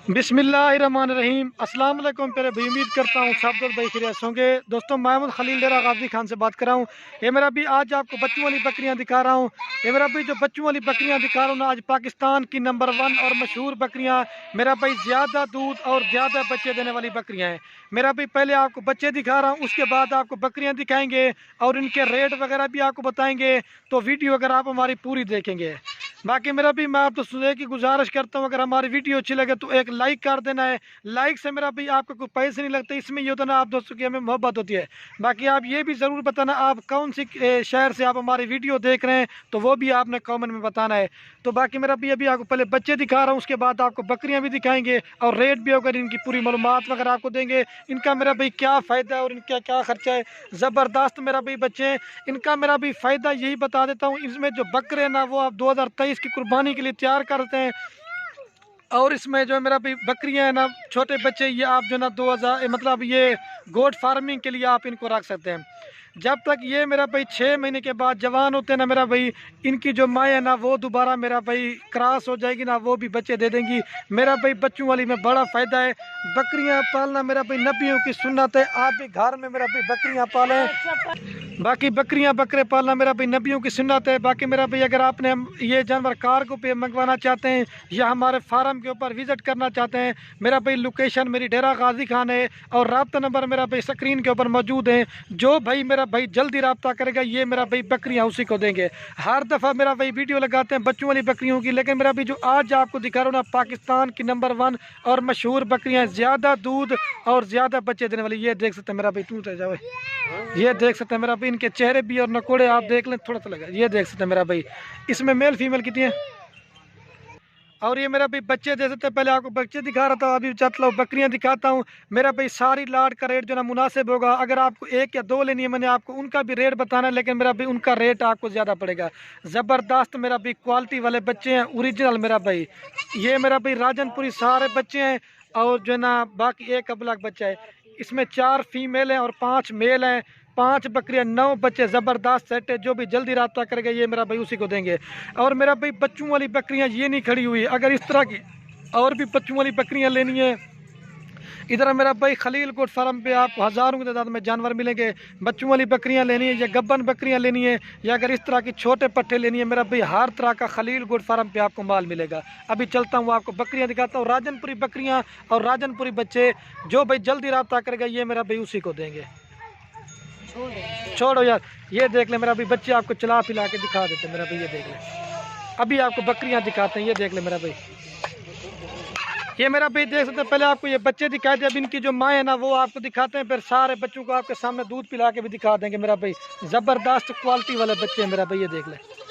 बिस्मिल्लाहिर्रहमानिर्रहीम। अस्सलाम वालेकुम प्यारे भाई, उम्मीद करता हूँ सब लोग भाई खैरियत होंगे। दोस्तों, महमूद खलील डेरा गाजी खान से बात कर रहा हूँ। ये मेरा भी आज आपको बच्चों वाली बकरियाँ दिखा रहा हूँ। ये मेरा भी जो बच्चों वाली बकरियाँ दिखा रहा हूँ ना, आज पाकिस्तान की नंबर 1 और मशहूर बकरियाँ मेरा भाई, ज़्यादा दूध और ज़्यादा बच्चे देने वाली बकरियाँ हैं मेरा भाई। पहले आपको बच्चे दिखा रहा हूँ, उसके बाद आपको बकरियाँ दिखाएंगे और इनके रेट वगैरह भी आपको बताएंगे। तो वीडियो अगर आप हमारी पूरी देखेंगे, बाकी मेरा भी मैं आप तो सुने की गुजारिश करता हूँ, अगर हमारी वीडियो अच्छी लगे तो एक लाइक कर देना है। लाइक से मेरा भी आपको कोई पैसे नहीं लगते, इसमें ये होता ना आप दोस्तों की हमें मोहब्बत होती है। बाकी आप ये भी ज़रूर बताना आप कौन सी शहर से आप हमारी वीडियो देख रहे हैं, तो वो भी आपने कमेंट में बताना है। तो बाकी मेरा भी अभी आपको पहले बच्चे दिखा रहा हूँ, उसके बाद आपको बकरियाँ भी दिखाएंगे और रेट भी होकर इनकी पूरी मालूमात वगैरह आपको देंगे। इनका मेरा भाई क्या फ़ायदा है और इनका क्या खर्चा है, ज़बरदस्त मेरा भाई बच्चे हैं। इनका मेरा भी फ़ायदा यही बता देता हूँ, इसमें जो बकरे हैं ना वो आप 2023 की कुर्बानी के लिए तैयार करते हैं। और इसमें जो मेरा भी बकरियां है ना, छोटे बच्चे, ये आप जो ना 2000 मतलब ये गोट फार्मिंग के लिए आप इनको रख सकते हैं। जब तक ये मेरा भाई 6 महीने के बाद जवान होते हैं ना मेरा भाई, इनकी जो माँ है ना वो दोबारा मेरा भाई क्रॉस हो जाएगी ना, वो भी बच्चे दे देंगी मेरा भाई। बच्चों वाली में बड़ा फ़ायदा है। बकरियां पालना मेरा भाई नबियों की सुन्नत है, आप भी घर में मेरा भाई बकरियां पालें। बाकी बकरियां बकरे पालना मेरा भाई नबियों की सुन्नत है। बाकी मेरा भाई अगर आपने ये जानवर कार्गो पे मंगवाना चाहते हैं या हमारे फार्म के ऊपर विज़िट करना चाहते हैं, मेरा भाई लोकेशन मेरी डेरा गाजी खान है और रब्ता नंबर मेरा भाई स्क्रीन के ऊपर मौजूद है। जो भाई मेरा भाई जल्दी रब्ता करेगा ये मेरा भाई बकरियां उसी को देंगे। हर दफ़ा मेरा भाई वीडियो लगाते हैं बच्चों वाली बकरियों की, लेकिन मेरा भाई जो आज आपको दिखा रहा हूँ ना, पाकिस्तान की नंबर 1 और मशहूर बकरियां, ज़्यादा दूध और ज़्यादा बच्चे देने वाली। ये देख सकते हैं मेरा भाई, टूट जाए, ये देख सकते हैं मेरा भाई, इनके चेहरे भी और नकोड़े आप देख लें, थोड़ा सा लगा। ये देख सकते हैं मेरा भाई, इसमें मेल फीमेल कितनी है। और ये मेरा भाई बच्चे दे सकते हैं। पहले आपको बच्चे दिखा रहा था, अभी चल लो बकरियां दिखाता हूँ मेरा भाई। सारी लाट का रेट जो ना मुनासिब होगा। अगर आपको 1 या 2 लेनी है, मैंने आपको उनका भी रेट बताना है, लेकिन मेरा भाई उनका रेट आपको ज़्यादा पड़ेगा। ज़बरदस्त मेरा भाई क्वालिटी वाले बच्चे हैं, ओरिजिनल मेरा भाई। ये मेरा भाई राजनपुरी सारे बच्चे हैं और जो ना बाकी एक अबलग बच्चा है। इसमें 4 फीमेल हैं और 5 मेल हैं। 5 बकरियां, 9 बच्चे, ज़बरदस्त सेट है। जो भी जल्दी रब्ता करेगा ये मेरा भाई उसी को देंगे। और मेरा भाई बच्चों वाली बकरियां ये नहीं खड़ी हुई, अगर इस तरह की और भी बच्चों वाली बकरियां लेनी है, इधर मेरा भाई खलील गोट फार्म पे आपको हज़ारों की तादाद में जानवर मिलेंगे। बच्चों वाली बकरियां लेनी है या गब्बन बकरियां लेनी है या अगर इस तरह की छोटे पट्टे लेनी है, मेरा भाई हर तरह का खलील गोट फार्म पे आपको माल मिलेगा। अभी चलता हूँ आपको बकरियां दिखाता हूँ, राजनपुरी बकरियां और राजनपुरी बच्चे। जो भाई जल्दी रब्ता करेगा ये मेरा भाई उसी को देंगे। छोड़ो यार, ये देख ले मेरा भाई, बच्चे आपको चला पिला के दिखा देते मेरा भाई। ये देख ले, अभी आपको बकरियां दिखाते हैं। ये देख ले मेरा भाई, ये मेरा भाई देख सकते हैं। पहले आपको ये बच्चे दिखाए थे, अब इनकी जो माँ है ना वो आपको दिखाते हैं, फिर सारे बच्चों को आपके सामने दूध पिला के भी दिखा देंगे मेरा भाई। ज़बरदस्त क्वालिटी वाले बच्चे हैं मेरा भाई, ये देख ले।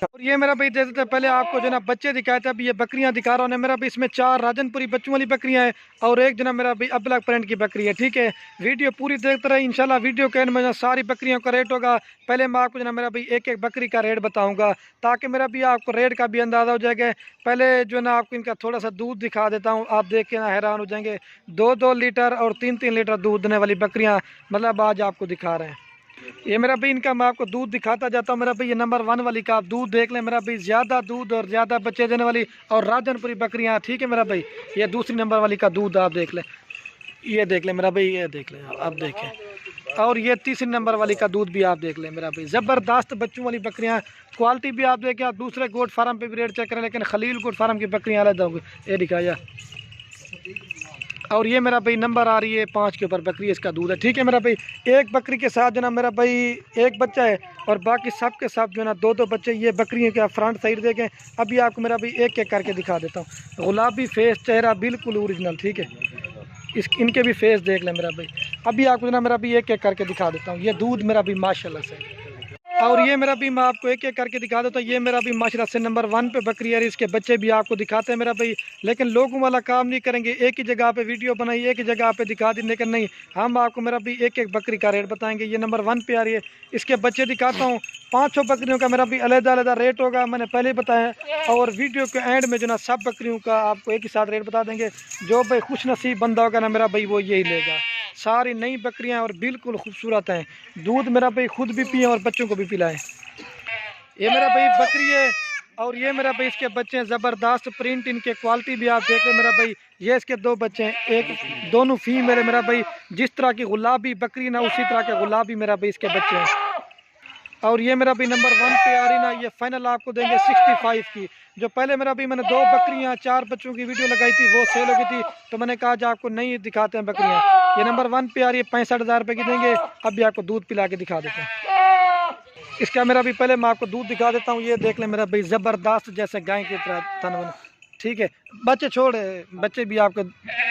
और ये मेरा भाई देख सकते हैं, पहले आपको जो ना बच्चे दिखाए थे, अभी ये बकरियां दिखा रहा हूँ मेरा भाई। इसमें 4 राजनपुरी बच्चों वाली बकरियां हैं और एक जो ना मेरा भाई अबलग प्रिंट की बकरी है। ठीक है, वीडियो पूरी देखते रहे इंशाल्लाह। वीडियो के एंड में सारी बकरियों का रेट होगा। पहले मैं आपको जो ना मेरा भाई एक एक बकरी का रेट बताऊंगा, ताकि मेरा भी आपको रेट का भी अंदाज़ा हो जाएगा। पहले जो ना आपको इनका थोड़ा सा दूध दिखा देता हूँ, आप देख के ना हैरान हो जाएंगे। 2-2 लीटर और 3-3 लीटर दूध देने वाली बकरियाँ मतलब आज आपको दिखा रहे हैं। ये मेरा भाई इनका मैं आपको दूध दिखाता जाता हूँ मेरा भाई। ये नंबर 1 वाली का आप दूध देख लें मेरा भाई, ज़्यादा दूध और ज़्यादा बच्चे देने वाली और राजनपुरी बकरियाँ। ठीक है मेरा भाई, ये दूसरी नंबर वाली का दूध आप देख लें, ये देख लें मेरा भाई, ये देख लें आप देखें। और ये तीसरी नंबर वाली का दूध भी आप देख लें मेरा भाई। ज़बरदस्त बच्चों वाली बकरियाँ, क्वालिटी भी आप देखें। आप दूसरे गोट फार्म पे भी रेट चेक करें, लेकिन खलील गोट फार्म की बकरियाँ अलग होंगी। ये दिखाया। और ये मेरा भाई नंबर आ रही है 5 के ऊपर बकरी, इसका दूध है। ठीक है मेरा भाई, एक बकरी के साथ जो ना मेरा भाई एक बच्चा है और बाकी सब के सब जो ना 2-2 बच्चे। ये बकरियों के फ्रंट साइड देखें, अभी आपको मेरा भाई एक एक करके दिखा देता हूँ। गुलाबी फेस, चेहरा बिल्कुल ओरिजिनल। ठीक है, इनके भी फेस देख लें मेरा भाई। अभी आपको ना मेरा भाई एक एक करके दिखा देता हूँ। ये दूध मेरा भी माशाल्लाह से। और ये मेरा भी मैं आपको एक एक करके दिखा देता हूँ। ये मेरा भी माशाल्लाह से नंबर 1 पे बकरी है, इसके बच्चे भी आपको दिखाते हैं मेरा भाई। लेकिन लोगों वाला काम नहीं करेंगे, एक ही जगह पे वीडियो बनाई, एक ही जगह पे दिखा दी, लेकिन नहीं, हम आपको मेरा भी एक एक बकरी का रेट बताएंगे। ये नंबर 1 पे आ रही है, इसके बच्चे दिखाता हूँ। 5 बकरियों का मेरा भी अलग-अलग रेट होगा, मैंने पहले ही बताया। और वीडियो के एंड में जो ना सब बकरियों का आपको एक ही साथ रेट बता देंगे। जो भाई खुश नसीब बंदा होगा ना मेरा भाई, वो यही लेगा। सारी नई बकरियां और बिल्कुल खूबसूरत हैं। दूध मेरा भाई खुद भी पिए और बच्चों को भी पिलाएं। ये मेरा भाई बकरी है, और ये मेरा भाई इसके बच्चे हैं, ज़बरदस्त प्रिंट, इनके क्वालिटी भी आप देख रहे मेरा भाई। ये इसके दो बच्चे हैं, एक दोनों फीमेल है मेरा भाई। जिस तरह की गुलाबी बकरी ना उसी तरह के गुलाबी मेरा भाई इसके बच्चे हैं। और ये मेरा भी नंबर 1 पे आ रही ना, ये फाइनल आपको देंगे 65 की। जो पहले मेरा भी मैंने 2 बकरियां 4 बच्चों की वीडियो लगाई थी वो सेल हो गई थी, तो मैंने कहा आज आपको नहीं दिखाते हैं बकरियां। ये नंबर 1 पे आ रही है, 65,000 रुपये की देंगे। अभी आपको दूध पिला के दिखा देते हैं। इसका मेरा भी पहले मैं आपको दूध दिखा देता हूँ। ये देख लें मेरा भाई, ज़बरदस्त जैसे गाय की तरह तन, ठीक है। बच्चे छोड़े, बच्चे भी आपके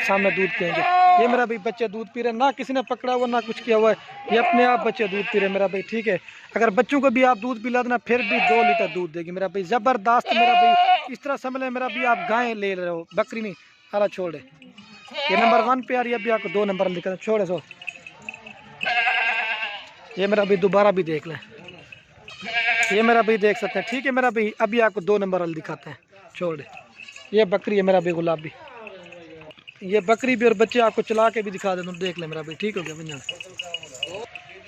सामने दूध पियेंगे। ये मेरा भाई बच्चे दूध पी रहे, ना किसी ने पकड़ा हुआ ना कुछ किया हुआ है, ये अपने आप बच्चे दूध पी रहे मेरा भाई, ठीक है। अगर बच्चों को भी आप दूध पिला देना फिर भी 2 लीटर दूध देगी मेरा भाई, ज़बरदस्त मेरा भाई। इस तरह समझ लें मेरा भी आप गाय ले रहे हो, बकरी नहीं। अरे छोड़े, ये नंबर 1 पे आ रही है। अभी आपको 2 नंबर लिखा छोड़े सो। ये मेरा भाई दोबारा भी देख लें, ये मेरा भाई देख सकते हैं, ठीक है मेरा भाई। अभी आपको 2 नंबर वाले दिखाते हैं, छोड़े। ये बकरी है मेरा भाई गुलाबी, ये बकरी भी और बच्चे आपको चला के भी दिखा देता हूँ, देख ले मेरा भाई, ठीक हो गया भैया।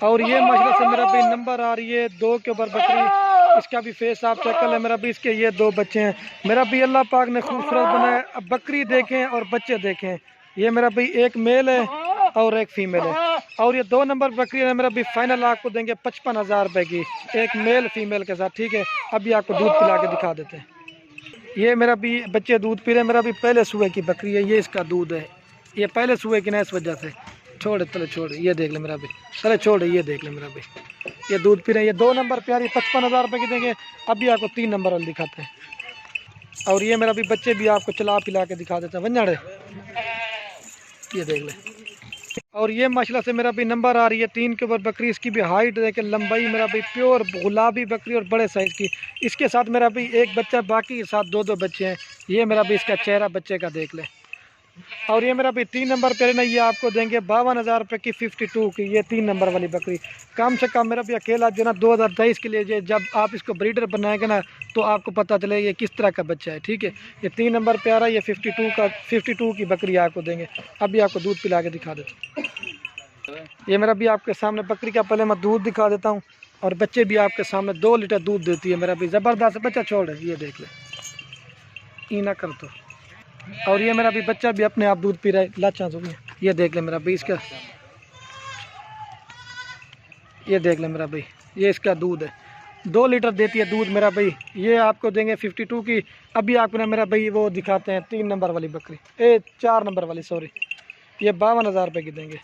और ये माशाल्लाह से मेरा भाई नंबर आ रही है 2 के ऊपर बकरी। इसका भी फेस आप चेक कर ले मेरा भाई। इसके ये 2 बच्चे हैं मेरा भाई, अल्लाह पाक ने खूबसूरत बनाया। अब बकरी देखें और बच्चे देखें। ये मेरा भाई एक मेल है और एक फीमेल है। और ये 2 नंबर बकरी है मेरा भाई, फाइनल आपको देंगे 55,000 रुपये की, एक मेल फीमेल के साथ, ठीक है। अभी आपको दूध पिला के दिखा देते हैं। ये मेरा भी बच्चे दूध पी रहे हैं मेरा भी, पहले सुबह की बकरी है। ये इसका दूध है, ये पहले सुबह की ना, इस वजह से। छोड़े चलो छोड़े, ये देख ले मेरा भी, चले छोड़े, ये देख ले मेरा भी, ये दूध पी रहे हैं। ये 2 नंबर प्यारी 55,000 रुपये की देंगे। अभी आपको 3 नंबर वाले दिखाते हैं। और ये मेरा भी बच्चे भी आपको चला पिला के दिखा देते हैं वंजाड़े, ये देख ले। और ये माशाल्लाह से मेरा भी नंबर आ रही है 3 के ऊपर बकरी। इसकी भी हाइट देखे, लंबाई मेरा भी प्योर गुलाबी बकरी और बड़े साइज़ की। इसके साथ मेरा भी एक बच्चा, बाकी के साथ 2 बच्चे हैं। ये मेरा भी इसका चेहरा बच्चे का देख ले। और ये मेरा भी 3 नंबर पे ना, ये आपको देंगे 52,000 रुपये की 52 की। ये 3 नंबर वाली बकरी कम से कम मेरा भी अकेला जो ना 2023 के लिए, जब आप इसको ब्रीडर बनाएंगे ना तो आपको पता चले ये किस तरह का बच्चा है, ठीक है। ये 3 नंबर पे आ रहा है, ये 52 की बकरी आपको देंगे। अभी आपको दूध पिला के दिखा देता हूँ। ये मेरा भी आपके सामने बकरी का पहले मैं दूध दिखा देता हूँ। और बच्चे भी आपके सामने 2 लीटर दूध देती है मेरा भी, ज़बरदस्त बच्चा। छोड़ है, ये देख ले, ई ना कर तो। और ये मेरा भी बच्चा भी अपने आप दूध पी रहा है, लाचा तो ये देख ले मेरा भाई इसका, ये देख ले मेरा भाई, ये इसका दूध है। 2 लीटर देती है दूध मेरा भाई। ये आपको देंगे 52 की। अभी आपको ना मेरा भाई वो दिखाते हैं 3 नंबर वाली बकरी, 4 नंबर वाली सॉरी। ये 52,000 रुपये की देंगे,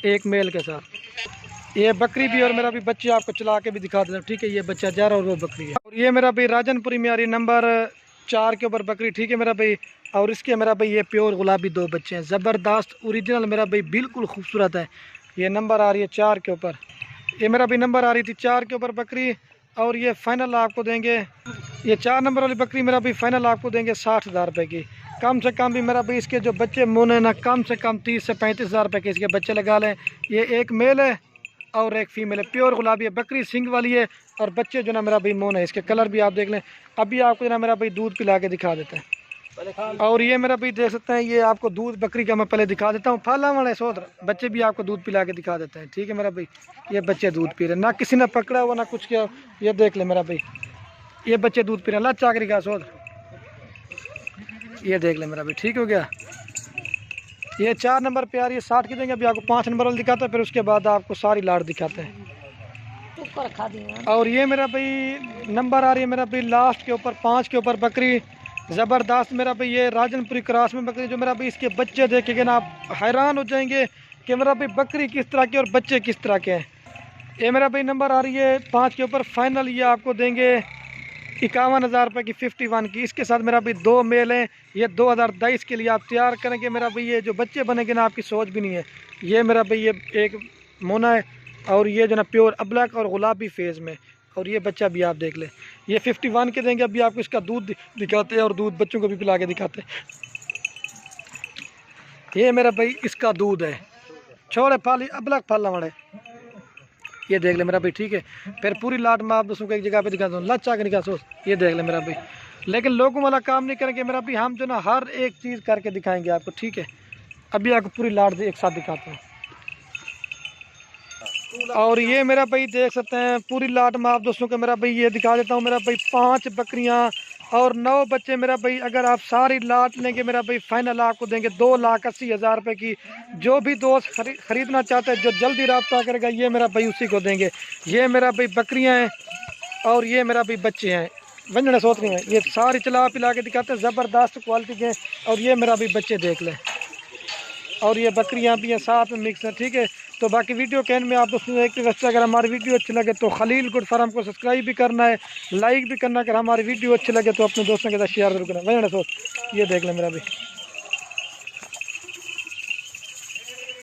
एक मेल के साथ। ये बकरी भी और मेरा भी बच्चे आपको चला के भी दिखा देते हैं, ठीक है। ये बच्चा जा रहा और वो बकरी है। और ये मेरा भाई राजनपुरी में आ रही नंबर 4 के ऊपर बकरी, ठीक है मेरा भाई। और इसके मेरा भाई ये प्योर गुलाबी 2 बच्चे हैं, ज़बरदस्त ओरिजिनल मेरा भाई, बिल्कुल खूबसूरत है। ये नंबर आ रही है 4 के ऊपर। ये मेरा भी नंबर आ रही थी 4 के ऊपर बकरी। और ये फाइनल आपको देंगे, ये 4 नंबर वाली बकरी मेरा भी फाइनल आपको देंगे 60,000 रुपये की। कम से कम भी मेरा भाई इसके जो बच्चे मुन है ना, कम से कम 30 से 35,000 रुपये के इसके बच्चे लगा लें। ये एक मेल है और एक फीमेल है, प्योर गुलाबी है बकरी, सिंग वाली है। और बच्चे जो ना मेरा भाई मोन है, इसके कलर भी आप देख लें। अभी आपको जो ना मेरा भाई दूध पिला के दिखा देते हैं। और ये मेरा भाई देख सकते हैं, ये आपको दूध बकरी का मैं पहले दिखा देता हूँ। फाला वाले सोदर बच्चे भी आपको दूध पिला के दिखा देते हैं, ठीक है मेरा भाई। ये बच्चे दूध पी रहे, ना किसी ने पकड़ा हुआ ना कुछ किया। ये देख ले मेरा भाई, ये बच्चे दूध पी रहे हैं, ला चाकरी का सोदर, ये देख ले मेरा भाई, ठीक हो गया। ये 4 नंबर पे आ रही है 60 की देंगे। अभी आपको 5 नंबर वाले दिखाते हैं, फिर उसके बाद आपको सारी लाड़ दिखाते हैं। और ये मेरा भाई नंबर आ रही है मेरा भाई लास्ट के ऊपर 5 के ऊपर बकरी, ज़बरदस्त मेरा भाई। ये राजनपुरी क्रॉस में बकरी, जो मेरा भाई इसके बच्चे देखेंगे ना आप हैरान हो जाएंगे कि मेरा भाई बकरी किस तरह की और बच्चे किस तरह के हैं। ये मेरा भाई नंबर आ रही है 5 के ऊपर, फाइनल ये आपको देंगे 51,000 रुपये की 51 की। इसके साथ मेरा भाई 2 मेल हैं। ये 2023 के लिए आप तैयार करेंगे मेरा भाई। ये जो बच्चे बनेंगे ना आपकी सोच भी नहीं है। ये मेरा भाई ये एक मोना है और ये जो ना प्योर अब्लैक और गुलाबी फेज़ में। और ये बच्चा भी आप देख लें, ये 51 के देंगे। अभी आपको इसका दूध दिखाते हैं और दूध बच्चों को भी पिला के दिखाते हैं। ये मेरा भाई इसका दूध है, छोड़े फाली अब्लैक फाला वाले, ये देख ले मेरा भाई, ठीक है। फिर पूरी लाट में आप दोस्तों को एक जगह पे दिखाता हूँ, लच्चा के निकाल सोच, ये देख ले मेरा भाई। लेकिन लोगों वाला काम नहीं करेंगे मेरा भाई, हम जो ना हर एक चीज़ करके दिखाएंगे आपको, ठीक है। अभी आपको पूरी लाट एक साथ दिखाते हैं। और ये मेरा भाई देख सकते हैं पूरी लाट में आप दोस्तों को मेरा भाई ये दिखा देता हूँ। मेरा भाई 5 बकरियाँ और 9 बच्चे मेरा भाई। अगर आप सारी लाट लेंगे मेरा भाई फाइनल आपको देंगे 2,80,000 रुपये की। जो भी दोस्त खरीदना चाहते हैं, जो जल्दी रब्ता करेगा, ये मेरा भाई उसी को देंगे। ये मेरा भाई बकरियाँ हैं और ये मेरा भाई बच्चे हैं। वंजना सोच रही हैं, ये सारी चला पिला के दिखाते हैं, ज़बरदस्त क्वालिटी के। और ये मेरा भाई बच्चे देख लें, और ये बकरियां भी हैं साथ में मिक्स है, ठीक है। तो बाकी वीडियो के एंड में आप दोस्तों एक रिक्वेस्ट है, अगर हमारी वीडियो अच्छी लगे तो खलील गुड फार्म को सब्सक्राइब भी करना है, लाइक भी करना है। अगर हमारी वीडियो अच्छी लगे तो अपने दोस्तों के साथ शेयर जरूर करना। वही सोच, ये देख लें मेरा भी।